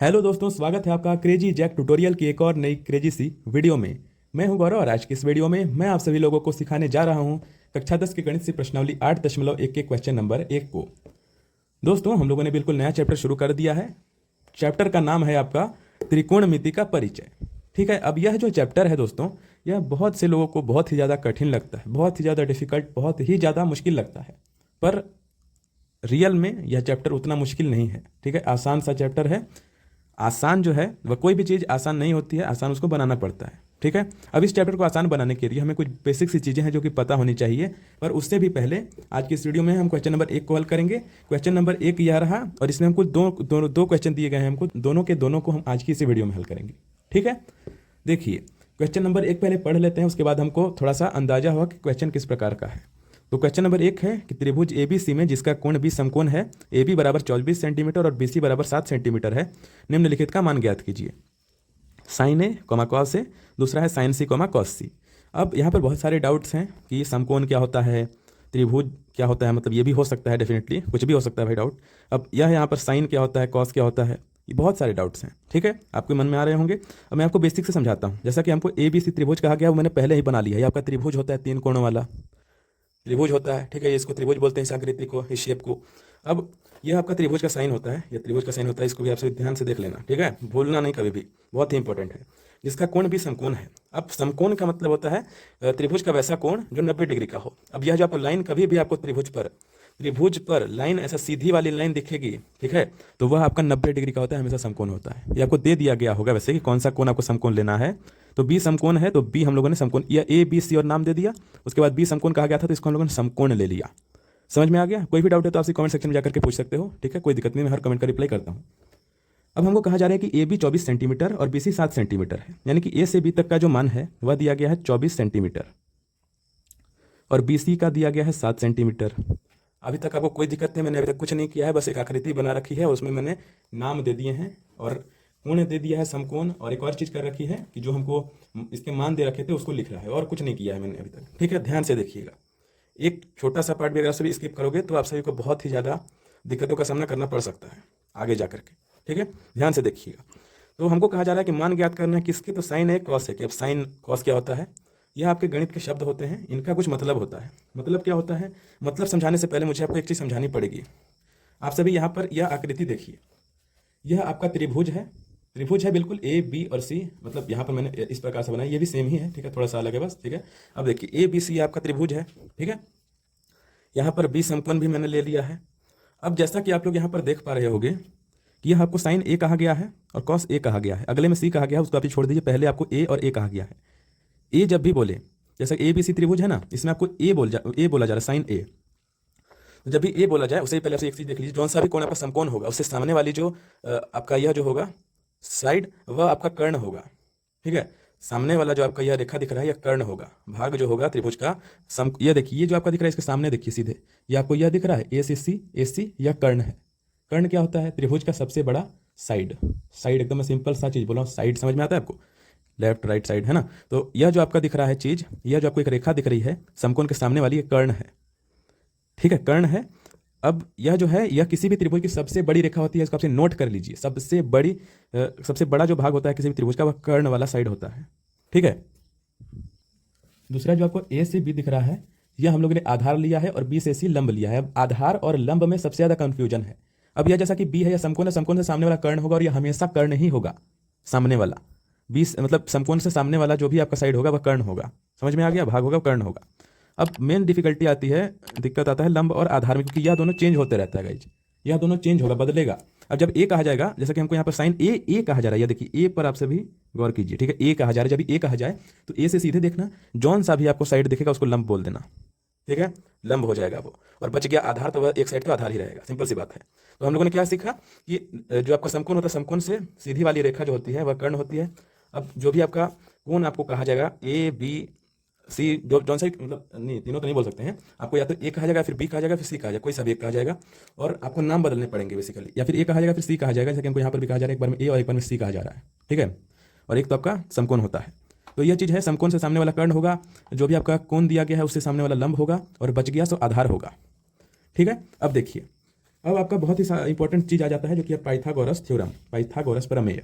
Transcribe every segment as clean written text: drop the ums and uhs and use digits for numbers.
Hello दोस्तों, स्वागत है आपका क्रेजी जैक ट्यूटोरियल की एक और नई क्रेजी सी वीडियो में। मैं हूं गौरव और आज की इस वीडियो में मैं आप सभी लोगों को सिखाने जा रहा हूं कक्षा 10 की गणित से प्रश्नावली 8.1 के क्वेश्चन नंबर 1 को। दोस्तों, हम लोगों ने बिल्कुल नया चैप्टर शुरू कर दिया है। चैप्टर का नाम है आपका त्रिकोणमिति का परिचय। ठीक है, अब यह जो चैप्टर है दोस्तों, यह बहुत से लोगों को बहुत ही ज़्यादा कठिन लगता है, बहुत ही ज़्यादा डिफिकल्ट, बहुत ही ज़्यादा मुश्किल लगता है। पर रियल में यह चैप्टर उतना मुश्किल नहीं है। ठीक है, आसान सा चैप्टर है। आसान जो है वह, कोई भी चीज़ आसान नहीं होती है, आसान उसको बनाना पड़ता है। ठीक है, अब इस चैप्टर को आसान बनाने के लिए हमें कुछ बेसिक सी चीज़ें हैं जो कि पता होनी चाहिए। पर उससे भी पहले आज की इस वीडियो में हम क्वेश्चन नंबर 1 को हल करेंगे। क्वेश्चन नंबर 1 यह रहा और इसमें हमको दो क्वेश्चन दिए गए हैं। हमको दोनों के दोनों को हम आज की इसी वीडियो में हल करेंगे। ठीक है, देखिए क्वेश्चन नंबर 1 पहले पढ़ लेते हैं, उसके बाद हमको थोड़ा सा अंदाजा हुआ कि क्वेश्चन किस प्रकार का है। तो क्वेश्चन नंबर 1 है कि त्रिभुज एबीसी में जिसका कोण बी समकोण है, ए बी बराबर 24 सेंटीमीटर और बीसी बराबर 7 सेंटीमीटर है, निम्नलिखित का मान ज्ञात कीजिए। Sign A comma cos A, दूसरा है साइन सी कॉमा कॉस सी। अब यहाँ पर बहुत सारे डाउट्स हैं कि समकोण क्या होता है, त्रिभुज क्या होता है, मतलब ये भी हो सकता है, डेफिनेटली कुछ भी हो सकता है भाई डाउट। अब यह यहाँ पर साइन क्या होता है, कॉस क्या होता है, ये बहुत सारे डाउट्स हैं। ठीक है, आपके मन में आ रहे होंगे। अब मैं आपको बेसिक से समझाता हूँ। जैसा कि हमको ए बी सी त्रिभुज कहा गया, वो मैंने पहले ही बना लिया है। ये आपका त्रिभुज होता है, 3 कोणों वाला त्रिभुज होता है। ठीक है, इसको त्रिभुज बोलते हैं, इस आकृति को, इस शेप को। अब यह आपका त्रिभुज का साइन होता है, यह त्रिभुज का साइन होता है। इसको भी आप सभी ध्यान से देख लेना, ठीक है, भूलना नहीं कभी भी, बहुत ही इंपॉर्टेंट है। जिसका कोण भी समकोण है। अब समकोण का मतलब होता है त्रिभुज का वैसा कोण जो 90 डिग्री का हो। अब यह जो आपको लाइन कभी भी आपको त्रिभुज पर लाइन ऐसा सीधी वाली लाइन दिखेगी, ठीक है, तो वह आपका 90 डिग्री का होता है, हमेशा समकोण होता है। ये आपको दे दिया गया होगा वैसे कि कौन सा कोण आपको समकोण लेना है। तो बी समकोण है, तो बी हम लोगों ने समकोण, या ए बी सी और नाम दे दिया। उसके बाद बी समकोण कहा गया था, तो इसको हम लोगों ने समकोण ले लिया। समझ में आ गया? कोई भी डाउट है तो आप कमेंट सेक्शन में जाकर के पूछ सकते हो। ठीक है, कोई दिक्कत नहीं, मैं हर कमेंट का रिप्लाई करता हूँ। अब हमको कहा जा रहा है कि ए बी 24 सेंटीमीटर और बी सी 7 सेंटीमीटर है, यानी कि ए से बी तक का जो मान है वह दिया गया है 24 सेंटीमीटर और बी सी का दिया गया है 7 सेंटीमीटर। अभी तक आपको कोई दिक्कत नहीं, मैंने अभी तक कुछ नहीं किया है, बस एक आकृति बना रखी है, उसमें मैंने नाम दे दिए हैं और कोण दे दिया है समकोण, और एक और चीज़ कर रखी है कि जो हमको इसके मान दे रखे थे उसको लिख रहा है, और कुछ नहीं किया है मैंने अभी तक। ठीक है, ध्यान से देखिएगा। एक छोटा सा पार्ट भी अगर सभी स्किप करोगे तो आप सभी को बहुत ही ज़्यादा दिक्कतों का सामना करना पड़ सकता है आगे जा करके। ठीक है, ध्यान से देखिएगा। तो हमको कहा जा रहा है कि मान ज्ञात करना है किसके, तो साइन है कॉस है। कि अब साइन कॉस क्या होता है, यह आपके गणित के शब्द होते हैं, इनका कुछ मतलब होता है। मतलब क्या होता है, मतलब समझाने से पहले मुझे आपको एक चीज़ समझानी पड़ेगी। आप सभी यहाँ पर यह आकृति देखिए, यह आपका त्रिभुज है। त्रिभुज है बिल्कुल, ए बी और सी, मतलब यहाँ पर मैंने इस प्रकार से बनाया, ये भी सेम ही है। ठीक है, थोड़ा सा अलग है बस। ठीक है, अब देखिए ए बी सी आपका त्रिभुज है। ठीक है, यहाँ पर बी समकोण भी मैंने ले लिया है। अब जैसा कि आप लोग यहाँ पर देख पा रहे होगे कि यह आपको साइन ए कहा गया है और कॉस ए कहा गया है। अगले में सी कहा गया है, उसको आप छोड़ दीजिए, पहले आपको ए और ए कहा गया है। ए जब भी बोले, जैसा ए बी सी त्रिभुज है ना, इसमें आपको ए बोला जा रहा है, साइन ए। तो जब भी ए बोला जाए, उससे पहले आपसे एक चीज देख लीजिए, जौन सा भी कोण आपका समकोण होगा उससे सामने वाली जो आपका यह जो होगा साइड, वह आपका कर्ण होगा। ठीक है, सामने वाला जो आपका यह रेखा दिख रहा है, यह कर्ण होगा, भाग जो होगा त्रिभुज का। यह देखिए, ये जो आपका दिख रहा है इसके सामने देखिए सीधे, ये आपको यह दिख रहा है ए सी, यह कर्ण है। कर्ण क्या होता है, त्रिभुज का सबसे बड़ा साइड। साइड एकदम सिंपल सा चीज बोला हूँ, साइड समझ में आता है आपको, लेफ्ट राइट साइड, है ना। तो यह जो आपका दिख रहा है चीज, यह जो आपको एक रेखा दिख रही है समकोण के सामने वाली, यह कर्ण है। ठीक है, कर्ण है। अब यह जो है, यह किसी भी त्रिभुज की सबसे बड़ी रेखा होती है, इसको आपसे नोट कर लीजिए। सबसे बड़ा जो भाग होता है किसी भी त्रिभुज का, वह कर्ण वाला साइड होता है। ठीक है, दूसरा जो आपको ए से बी दिख रहा है, यह हम लोगों ने आधार लिया है और बी से सी लंब लिया है। अब आधार और लंब में सबसे ज्यादा कंफ्यूजन है। अब यह जैसा कि बी है, यह समकोण है, समकोण से सामने वाला कर्ण होगा और यह हमेशा कर्ण ही होगा, सामने वाला। बी मतलब समकोण से सामने वाला जो भी आपका साइड होगा वह कर्ण होगा। समझ में आ गया, भाग होगा कर्ण होगा। अब मेन डिफिकल्टी आती है, दिक्कत आता है लंब और आधार में, क्योंकि यह दोनों चेंज होते रहता है गाइज, यह दोनों चेंज होगा, बदलेगा। अब जब ए कहा जाएगा, जैसा कि हमको यहाँ पर साइन ए कहा जा रहा है, यह देखिए ए पर आप सभी गौर कीजिए। ठीक है, ए कहा जा रहा है, जब ए कहा जाए तो ए से सीधे देखना, जौन सा भी आपको साइड दिखेगा उसको लंब बोल देना। ठीक है, लंब हो जाएगा वो, और बच गया आधार, तो वह एक साइड तो आधार ही रहेगा, सिंपल सी बात है। तो हम लोगों ने क्या सीखा कि जो आपका समकोण होता है, समकोण से सीधी वाली रेखा जो होती है वह कर्ण होती है। अब जो भी आपका कोण आपको कहा जाएगा, ए बी सी, जो जौन सा मतलब नहीं, तीनों तो नहीं बोल सकते हैं, आपको या तो ए कहा जाएगा, फिर बी कहा जाएगा, फिर सी कहा जाएगा, कोई सा भी एक कहा जाएगा, और आपको नाम बदलने पड़ेंगे बेसिकली, या फिर ए कहा जाएगा फिर सी कहा जाएगा, जैसे कि हमको यहाँ पर भी कहा जा रहा है, एक बार में ए और एक बार में सी कहा जा रहा है। ठीक है, और एक तो आपका समकोण होता है। तो यह चीज़ है, समकोण से सामने वाला कर्ण होगा, जो भी आपका कोण दिया गया है उससे सामने वाला लंब होगा, और बच गया सो आधार होगा। ठीक है, अब देखिए अब आपका बहुत ही इंपॉर्टेंट चीज़ आ जाता है जो कि है पाइथागोरस थ्योरम, पाइथागोरस प्रमेय।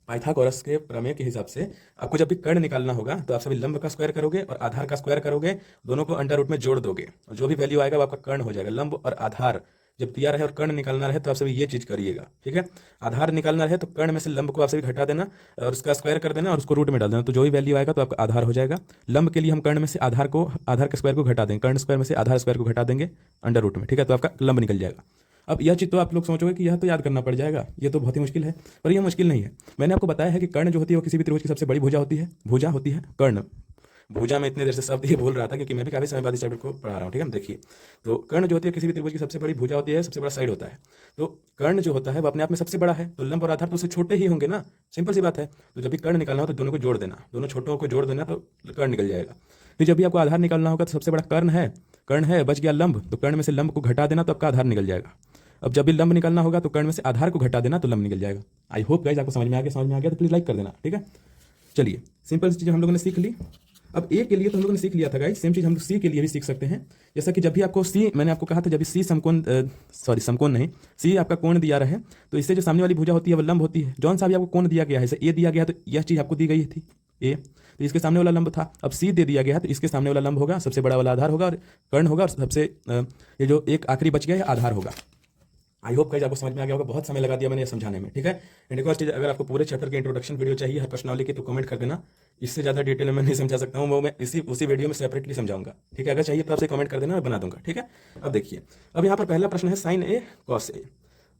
पाइथागोरस के प्रमेय के हिसाब से आपको जब भी कर्ण निकालना होगा तो आप सभी लंब का स्क्वायर करोगे और आधार का स्क्वायर करोगे, दोनों को अंडर रूट में जोड़ दोगे और जो भी वैल्यू आएगा वो आपका कर्ण हो जाएगा। लंब और आधार जब दिया रहे और कर्ण निकालना रहे तो आप सभी ये चीज़ करिएगा, ठीक है। आधार निकालना रहे तो कर्ण में से लंब को आप सभी घटा देना और उसका स्क्वायर कर देना और उसको रूट में डाल देना, तो जो भी वैल्यू आएगा तो आपका आधार हो जाएगा। लंब के लिए हम कर्ण में से आधार के स्क्वायर को घटा देंगे, कर्ण स्क्वायर में से आधार स्क्वायर को घटा देंगे अंडर रूट में, ठीक है, तो आपका लंब निकल जाएगा। अब यह चीज़ तो आप लोग सोचोगे कि यह तो याद करना पड़ जाएगा, ये तो बहुत ही मुश्किल है, पर यह मुश्किल नहीं है। मैंने आपको बताया है कि कर्ण जो होती है वो किसी भी त्रिभुज की सबसे बड़ी भुजा होती है, भुजा होती है कर्ण। भुजा में इतने देर से शब्द ये बोल रहा था क्योंकि मैं भी काफ़ी समय बाद इस चैप्टर को पढ़ा रहा हूँ, ठीक है। देखिए, तो कर्ण जो होती है किसी भी त्रिभुज की सबसे बड़ी भुजा होती है, सबसे बड़ा साइड होता है। तो कर्ण जो होता है वो अपने आप में सबसे बड़ा है, तो लंब और आधार तो उससे छोटे ही होंगे ना, सिंपल सी बात है। तो जब भी कर्ण निकालना हो तो दोनों को जोड़ देना, दोनों छोटों को जोड़ देना तो कर्ण निकल जाएगा। फिर जब भी आपको आधार निकालना होगा तो सबसे बड़ा कर्ण है, बच गया लंब, तो कर्ण में से लंब को घटा देना तो आपका आधार निकल जाएगा। अब जब भी लंब निकालना होगा तो कर्ण में से आधार को घटा देना तो लंब निकल जाएगा। आई होप गाइस आपको समझ में आ गया तो प्लीज़ लाइक कर देना, ठीक है। चलिए, सिंपल चीज़ हम लोगों ने सीख ली। अब ए के लिए तो हम लोगों ने सीख लिया था गाइस, सेम चीज़ हम लोग सी के लिए भी सीख सकते हैं। जैसा कि जब भी आपको सी, मैंने आपको कहा था जब भी सी समकोण नहीं, सी आपका कोण दिया रहे तो इससे जो सामने वाली भुजा होती है वो लंब होती है। जौन सा भी आपको कोण दिया गया है, जैसे ए दिया गया तो यह चीज़ आपको दी गई थी ए, तो इसके सामने वाला लंब था। अब सी दे दिया गया है तो इसके सामने वाला लंब होगा, सबसे बड़ा वाला आधार होगा और कर्ण होगा, और सबसे ये जो एक आखिरी बच गया है आधार होगा। आई होप गाइस आपको समझ में आ गया होगा, बहुत समय लगा दिया मैंने ये समझाने में, ठीक है। एंड एक और चीज़, अगर आपको पूरे चैप्टर की इंट्रोडक्शन वीडियो चाहिए हर प्रश्नावली की तो कमेंट कर देना, इससे ज़्यादा डिटेल में मैं नहीं समझा सकता हूँ, वो मैं उसी वीडियो में सेपरेटली समझाऊंगा, ठीक है। अगर चाहिए तो आपसे कमेंट कर देना, मैं बना दूंगा, ठीक है। अब देखिए, अब यहाँ पर पहला प्रश्न है साइन ए कॉस ए।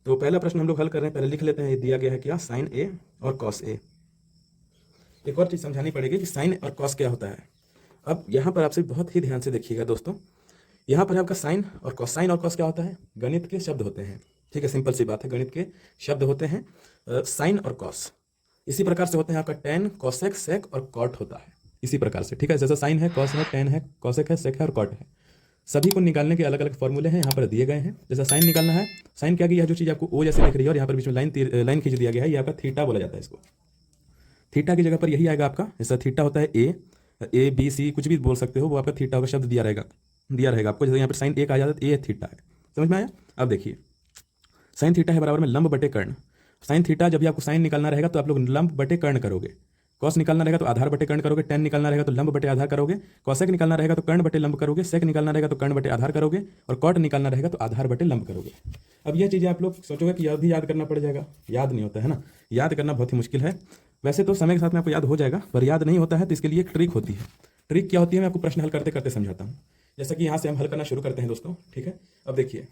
तो पहला प्रश्न हम लोग हल कर रहे हैं, पहले लिख लेते हैं। ये दिया गया है क्या, साइन ए और कॉस ए। एक और चीज़ समझानी पड़ेगी कि साइन और कॉस क्या होता है। अब यहाँ पर आपसे बहुत ही ध्यान से देखिएगा दोस्तों, यहाँ पर आपका साइन और कॉस। साइन और कॉस क्या होता है, गणित के शब्द होते हैं, ठीक है, सिंपल सी बात है, गणित के शब्द होते हैं साइन और कॉस। इसी प्रकार से होते हैं आपका टेन, कॉसेक, सेक और कॉट होता है, इसी प्रकार से, ठीक है। जैसा साइन है, कॉस है, टेन है, कॉसेक है, सेक है और कॉट है। सभी को निकालने के अलग अलग फॉर्मूले हैं, यहाँ पर दिए गए हैं। जैसा साइन निकालना है, साइन क्या किया, जो चीज़ आपको ओ जैसे दिख रही है और यहाँ पर बीच में लाइन खींच दिया गया है, ये आपका थीटा बोला जाता है इसको। थीटा की जगह पर यही आएगा आपका, जैसा थीटा होता है ए बी सी कुछ भी बोल सकते हो, वो आपका थीटा का शब्द दिया रहेगा आपको। जैसे यहाँ पर साइन ए आ जाता है, ए थीटा है, समझ में आया। अब देखिए, साइन थीटा है बराबर में लंब बटे कर्ण। साइन थीटा जब भी आपको साइन निकालना रहेगा तो आप लोग लंब बटे कर्ण करोगे, कॉस निकालना रहेगा तो आधार बटे कर्ण करोगे, टेन निकालना रहेगा तो लंब बटे आधार करोगे, कॉसेक निकालना रहेगा तो कर्ण बटे लंब करोगे, सेक निकालना रहेगा तो कर्ण बटे आधार करोगे और कॉट निकालना रहेगा तो आधार बटे लंब करोगे। अब यह चीज़ें आप लोग सोचोगे कि यह भी याद करना पड़ जाएगा, याद नहीं होता है ना, याद करना बहुत ही मुश्किल है। वैसे तो समय के साथ में आपको याद हो जाएगा, पर याद नहीं होता है तो इसके लिए एक ट्रिक होती है। ट्रिक क्या होती है, मैं आपको प्रश्न हल करते करते समझाता हूँ। जैसा कि यहाँ से हम हल करना शुरू करते हैं दोस्तों, ठीक है। अब देखिए,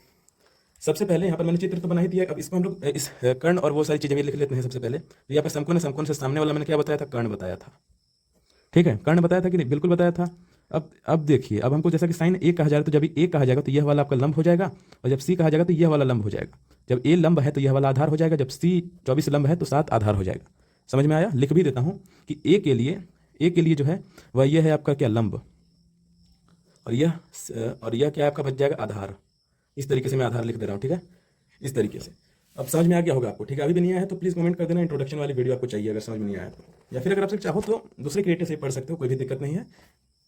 सबसे पहले यहाँ पर मैंने चित्र तो बना ही दिया, अब इसको हम लोग इस कर्ण और वो सारी चीज़ें भी लिख लेते हैं। सबसे पहले तो यहाँ पर समकोण है, समकोण से सामने वाला मैंने क्या बताया था, कर्ण बताया था, ठीक है, कर्ण बताया था कि नहीं, बिल्कुल बताया था। अब देखिए, अब हमको जैसा कि साइन ए कहा जाएगा तो जब ए कहा जाएगा तो यह वाला आपका लंब हो जाएगा, और जब सी कहा जाएगा तो यह वाला लंब हो जाएगा। जब ए लंब है तो यह वाला आधार हो जाएगा, जब सी 24 लंब है तो 7 आधार हो जाएगा। समझ में आया, लिख भी देता हूँ कि ए के लिए जो है वह यह है आपका क्या, लंब, और यह क्या आपका बच जाएगा, आधार। इस तरीके से मैं आधार लिख दे रहा हूँ, ठीक है, इस तरीके से। अब समझ में आ गया होगा आपको, ठीक है। अभी भी नहीं आया है तो प्लीज़ कमेंट कर देना, इंट्रोडक्शन वाली वीडियो आपको चाहिए अगर समझ में नहीं आया तो, या फिर अगर आप चाहो तो दूसरे क्रिएटर से पढ़ सकते हो, कोई भी दिक्कत नहीं है,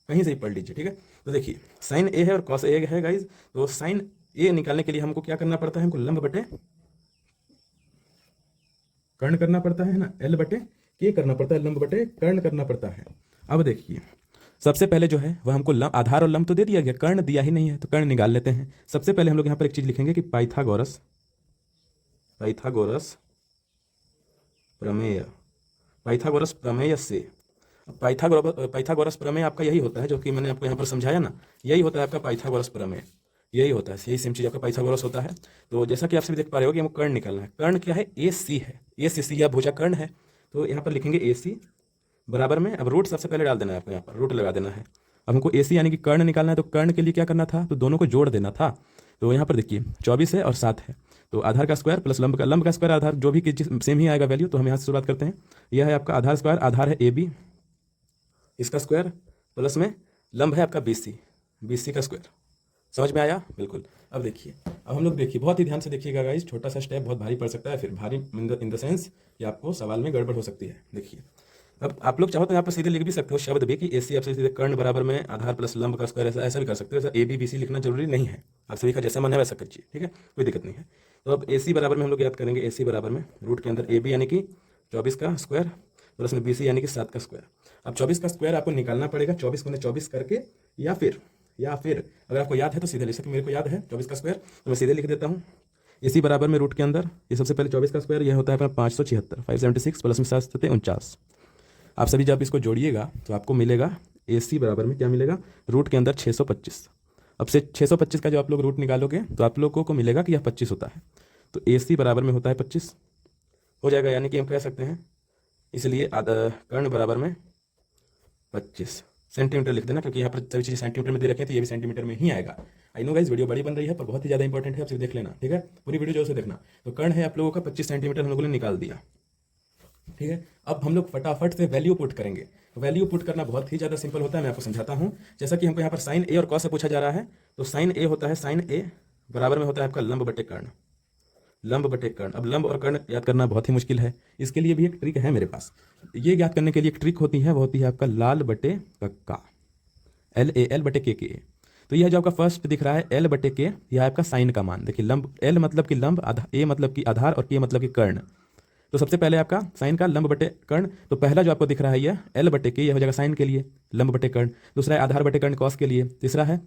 कहीं से ही पढ़ लीजिए, ठीक है। तो देखिए, साइन ए है और कॉस ए है गाइज, तो साइन ए निकालने के लिए हमको क्या करना पड़ता है, हमको लंब बटे कर्ण करना पड़ता है ना, एल बटे के करना पड़ता है, लंब बटे कर्ण करना पड़ता है। अब देखिए, सबसे पहले जो है वह हमको आधार और लंब तो दे दिया गया, कर्ण दिया ही नहीं है, तो कर्ण निकाल लेते हैं। सबसे पहले हम लोग यहाँ पर एक चीज़ लिखेंगे कि पाइथागोरस प्रमेय, पाइथागोरस प्रमेय से। पाइथागोरस प्रमेय आपका यही होता है जो कि मैंने आपको यहाँ पर समझाया ना, यही होता है आपका पाइथागोरस प्रमेय, यही होता है, यही सेम चीज़ आपका पाइथागोरस होता है। तो जैसा कि आप सभी देख पा रहे हो कि हमको कर्ण निकालना है। कर्ण क्या है, ए सी है, ए सी सी या भुजा कर्ण है, तो यहाँ पर लिखेंगे ए सी बराबर में, अब रूट सबसे पहले डाल देना है आपको, यहाँ पर रूट लगा देना है। अब हमको ए सी यानी कि कर्ण निकालना है, तो कर्ण के लिए क्या करना था, तो दोनों को जोड़ देना था। तो यहाँ पर देखिए 24 है और 7 है, तो आधार का स्क्वायर प्लस लंब का स्क्वायर, आधार जो भी सेम ही आएगा वैल्यू, तो हम यहाँ से शुरुआत करते हैं। यह है आपका आधार स्क्वायर, आधार है ए बी, इसका स्क्वायर प्लस में लंब है आपका बी सी का स्क्वायर। समझ में आया, बिल्कुल। अब देखिए, अब हम लोग देखिए, बहुत ही ध्यान से देखिएगा गाइस, छोटा सा स्टेप बहुत भारी पड़ सकता है, फिर भारी इन द सेंस कि आपको सवाल में गड़बड़ हो सकती है। देखिए, अब आप लोग चाहो तो यहाँ पर सीधे लिख भी सकते हो शब्द भी कि AC आपसे सीधे कर्ण बराबर में आधार प्लस लंब का स्क्वायर, ऐसा ऐसा भी कर सकते हो। ऐसा ABC लिखना जरूरी नहीं है, आप सभी का जैसा मन है वैसा करिए, ठीक है, कोई दिक्कत नहीं है। तो अब AC बराबर में हम लोग याद करेंगे, AC बराबर में रूट के अंदर AB यानी कि 24 का स्क्वायर प्लस में BC यानी कि 7 का स्क्वायर। अब 24 का स्क्वायर आपको निकालना पड़ेगा 24 गुने 24 करके, या फिर अगर आपको याद है तो सीधे लिख सकते, मेरे को याद है 24 का स्क्वायर तो मैं सीधे लिख देता हूँ। AC बराबर में रूट के अंदर ये सबसे पहले 24 का स्क्वायर यह होता है अपना 576, 576 प्लस में 7 सत्ते 49। आप सभी जब इसको जोड़िएगा तो आपको मिलेगा AC बराबर में क्या मिलेगा, रूट के अंदर 625। अब से 625 का जो आप लोग रूट निकालोगे तो आप लोगों को मिलेगा कि यह 25 होता है, तो AC बराबर में होता है 25 हो जाएगा, यानी कि हम कह सकते हैं इसलिए कर्ण बराबर में 25 सेंटीमीटर लिख देना, क्योंकि यहाँ पर सभी चीज़ें सेंटीमीटर में दे रखे हैं तो ये भी सेंटीमीटर में ही आएगा। आई नो गाइस वीडियो बड़ी बन रही है पर बहुत ही ज़्यादा इंपॉर्टेंट है, आप सिर्फ देख लेना, ठीक है, पूरी वीडियो जो से देखना। तो कर्ण है आप लोगों का 25 सेंटीमीटर हम लोगों ने निकाल दिया, ठीक है। अब हम लोग फटाफट से वैल्यू पुट करेंगे। वैल्यू पुट करना बहुत ही ज़्यादा सिंपल होता है, मैं आपको समझाता हूँ। जैसा कि हमको यहाँ पर साइन ए और कॉस से पूछा जा रहा है, तो साइन ए होता है, साइन ए बराबर में होता है आपका लंब बटे कर्ण, लंब बटे कर्ण। अब लंब और कर्ण याद करना बहुत ही मुश्किल है, इसके लिए भी एक ट्रिक है मेरे पास। ये याद करने के लिए एक ट्रिक होती है, वो होती है आपका लाल बटे कक्का, LAL बटे के। तो यह जो आपका फर्स्ट दिख रहा है L बटे के, यह आपका साइन का मान। देखिए लंब, L मतलब कि लंब, A मतलब कि आधार और K मतलब कि कर्ण। तो सबसे पहले आपका साइन का लंब बटे कर्ण, तो पहला जो आपको दिख रहा है यह L बटे के, यह हो जाएगा साइन के लिए लंब बटे कर्ण। दूसरा है आधार बटे कर्ण कॉस के लिए। तीसरा है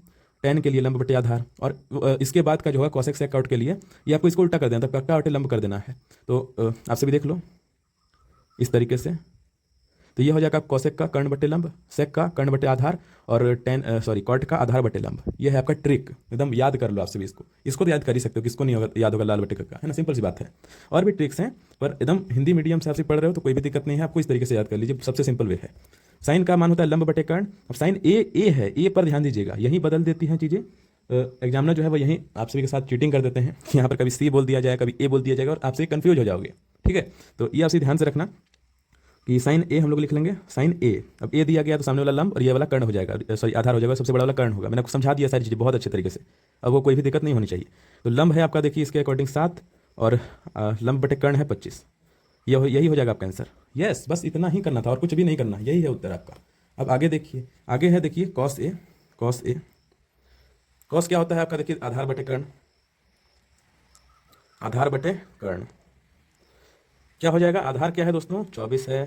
टेन के लिए लंब बटे आधार। और इसके बाद का जो है कॉसेक सेक आउट के लिए, ये आपको इसको उल्टा कर देना, तब कक्का बटे लंब कर देना है। तो आप सभी देख लो इस तरीके से, तो ये हो जाएगा कॉसेक का कर्ण बटे लंब, सेक का कर्ण बटे आधार, और कॉट का आधार बटे लंब। ये है आपका ट्रिक, एकदम याद कर लो आप सभी इसको तो याद कर ही सकते हो, किसको नहीं होगा याद होगा लाल बटे का, है ना, सिंपल सी बात है। और भी ट्रिक्स हैं पर एकदम हिंदी मीडियम से आप पढ़ रहे हो तो कोई भी दिक्कत नहीं है, आपको इस तरीके से याद कर लीजिए, सबसे सिंपल वे है। साइन का मान होता है लंब बटे कर्ण। अब साइन ए है, ए पर ध्यान दीजिएगा, यहीं बदल देती हैं चीज़ें। एग्जामिनर जो है वो यहीं आप सभी के साथ चीटिंग कर देते हैं, यहाँ पर कभी C बोल दिया जाएगा, कभी A बोल दिया जाएगा और आप सभी कंफ्यूज हो जाओगे, ठीक है। तो ये आप सभी ध्यान से रखना कि साइन ए हम लोग लिख लेंगे, साइन ए। अब ए दिया गया तो सामने वाला लंब और ये वाला कर्ण हो जाएगा, आधार हो जाएगा, सबसे बड़ा वाला कर्ण होगा। मैंने आपको समझा दिया सारी चीज़ें बहुत अच्छे तरीके से, अब वो कोई भी दिक्कत नहीं होनी चाहिए। तो लंब है आपका, देखिए इसके अकॉर्डिंग 7 और लंब बटे कर्ण है 25, यही हो जाएगा आपका आंसर। यस, बस इतना ही करना था और कुछ भी नहीं करना, यही है उत्तर आपका। अब आगे देखिए, आगे है देखिए कॉस ए। कॉस क्या होता है आपका, देखिए आधार बटे कर्ण, आधार बटे कर्ण क्या हो जाएगा, आधार क्या है दोस्तों 24 है,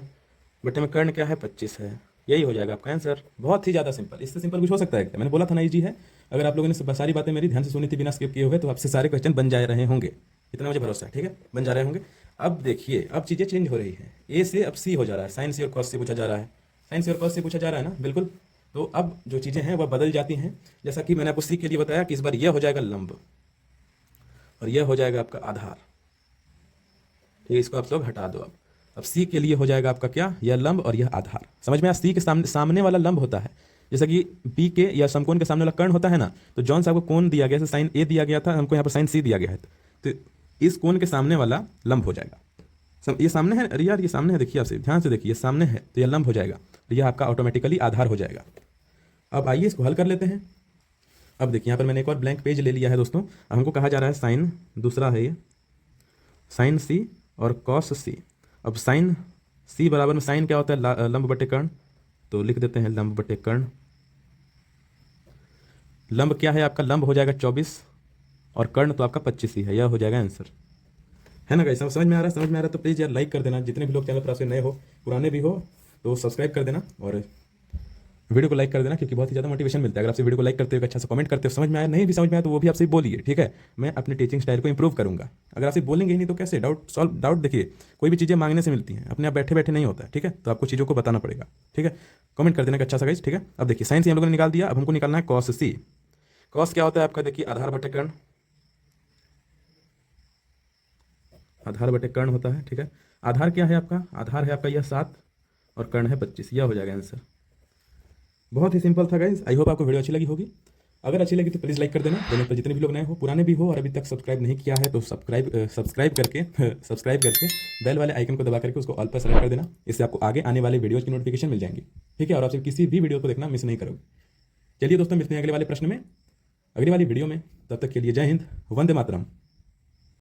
बटे में कर्ण क्या है 25 है, यही हो जाएगा आपका आंसर। बहुत ही ज़्यादा सिंपल, इससे सिंपल कुछ हो सकता है क्या? मैंने बोला था ना इजी है। अगर आप लोगों ने सारी बातें मेरी ध्यान से सुनी थी बिना स्किप किए हुए तो आपसे सारे क्वेश्चन बन जा रहे होंगे, इतना मुझे भरोसा है, ठीक है, बन जा रहे होंगे। अब देखिए अब चीज़ें चेंज हो रही है, ए से अब सी हो जा रहा है, साइन सी और कॉस से पूछा जा रहा है, साइन सी और कॉस से पूछा जा रहा है ना, बिल्कुल। तो अब जो चीज़ें हैं वह बदल जाती हैं, जैसा कि मैंने आपको सी के लिए बताया कि इस बार यह हो जाएगा लंब और यह हो जाएगा आपका आधार, ठीक है, इसको आप लोग हटा दो। अब सी के लिए हो जाएगा आपका क्या, यह लंब और यह आधार। समझ में आया, सी के सामने वाला लंब होता है, जैसा कि बी के या समकोण के सामने वाला कर्ण होता है ना। तो जॉन साहब को कोण दिया गया, साइन ए दिया गया था, हमको यहाँ पर साइन सी दिया गया है, तो इस कोण के सामने वाला लंब हो जाएगा। ये सामने है, अरे यार ये सामने है, देखिए आपसे ध्यान से देखिए, ये सामने है तो यह लंब हो जाएगा, तो यह आपका ऑटोमेटिकली आधार हो जाएगा। अब आइए इसको हल कर लेते हैं। अब देखिए यहाँ पर मैंने एक और ब्लैंक पेज ले लिया है दोस्तों। अब हमको कहा जा रहा है साइन, दूसरा है ये साइन सी और कॉस सी। अब साइन सी बराबर में साइन क्या होता है, लंब बटे कर्ण, तो लिख देते हैं लंब बटे कर्ण। लंब क्या है आपका, लंब हो जाएगा 24 और कर्ण तो आपका 25 ही है, यह हो जाएगा आंसर, है ना गाइस। समझ में आ रहा है तो प्लीज़ यार लाइक कर देना, जितने भी लोग चैनल पर आपसे नए हो, पुराने भी हो तो सब्सक्राइब कर देना और वीडियो को लाइक कर देना, क्योंकि बहुत ही ज़्यादा मोटिवेशन मिलता है अगर आपसे वीडियो को लाइक करते हो, अच्छा सा कमेंट करते हो। समझ में आया, नहीं भी समझ में आया तो वो भी आपसे बोलिए, ठीक है। मैं अपने टीचिंग स्टाइल को इंप्रूव करूंगा, अगर आपसे बोलेंगे ही नहीं तो कैसे। डाउट देखिए कोई भी चीज़ें मांगने से मिलती हैं, अपने आप बैठे बैठे नहीं होता है, ठीक है। तो आपको चीज़ों को बताना पड़ेगा, ठीक है। कमेंट कर देना अच्छा सा गाइस, ठीक है। अब देखिए साइन सी हम लोगों ने निकाल दिया, अब हमको निकालना है कॉस सी। कॉस क्या होता है आपका, देखिए आधार बटे कर्ण, आधार बटे कर्ण होता है, ठीक है। आधार क्या है आपका, आधार है आपका यह 7 और कर्ण है 25, यह हो जाएगा आंसर। बहुत ही सिंपल था गाइज, आई होप आपको वीडियो अच्छी लगी होगी। अगर अच्छी लगी तो प्लीज़ लाइक कर देना, दोनों पर जितने भी लोग नए हो, पुराने भी हो और अभी तक सब्सक्राइब नहीं किया है तो सब्सक्राइब करके बेल वाले आइकन को दबा करके उसको ऑल पर सेलेक्ट कर देना, इससे आपको आगे आने वाले वीडियोज़ की नोटिफिकेशन मिल जाएंगी, ठीक है। और आपसे किसी भी वीडियो को देखना मिस नहीं करोगे। चलिए दोस्तों, मिलते हैं अगले वाले प्रश्न में, अगली वाली वीडियो में। तब तक के लिए जय हिंद, वंदे मातरम।